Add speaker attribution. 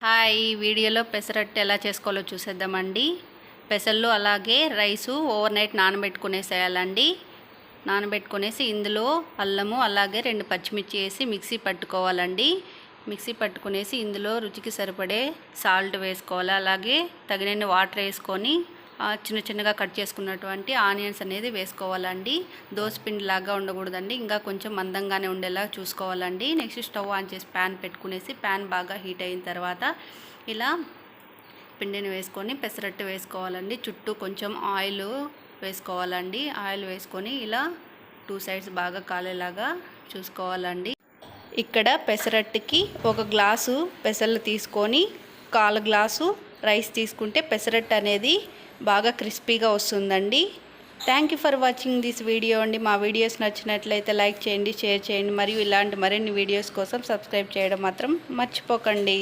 Speaker 1: Hi ఈ వీడియోలో పెసరట్టు ఎలా చేసుకోవాలో చూసేద్దామండి. పెసళ్ళు అలాగే రైసు ఓవర్ నైట్ నానబెట్టుకునేసేయాలండి. నానబెట్టుకునేసి ఇందులో అల్లము అలాగే 2 పచ్చిమిర్చి వేసి మిక్సీ పట్టుకోవాలండి. మిక్సీ పట్టుకునేసి ఇందులో రుచికి సరిపడే సాల్ట్ వేసుకోవాలి. అలాగే తగినన్ని వాటర్ వేసుకొని చిన్న చిన్నగా కట్ చేసుకున్నటువంటి ఆనియన్స్ అనేది వేసుకోవాలండి. దోసపిండి లాగా ఉండకూడదండి, ఇంకా కొంచెం మందంగానే ఉండేలా చూసుకోవాలండి. నెక్స్ట్ స్టవ్ ఆన్ చేసి ప్యాన్ పెట్టుకునేసి ప్యాన్ బాగా హీట్ అయిన తర్వాత ఇలా పిండిని వేసుకొని పెసరట్టు వేసుకోవాలండి. చుట్టూ కొంచెం ఆయిల్ వేసుకోవాలండి. ఆయిల్ వేసుకొని ఇలా 2 సైడ్స్ బాగా కాలేలాగా చూసుకోవాలండి. ఇక్కడ పెసరట్టుకి 1 గ్లాసు పెసలు తీసుకొని 1/4 గ్లాసు రైస్ తీసుకుంటే పెసరట్టు అనేది బాగా క్రిస్పీగా వస్తుందండి. Thank you for watching this video అండి. మా వీడియోస్ నచ్చినట్లయితే లైక్ చేయండి, షేర్ చేయండి, మరియు ఇలాంటి మరిన్ని వీడియోస్ కోసం సబ్స్క్రైబ్ చేయడం మాత్రం మర్చిపోకండి.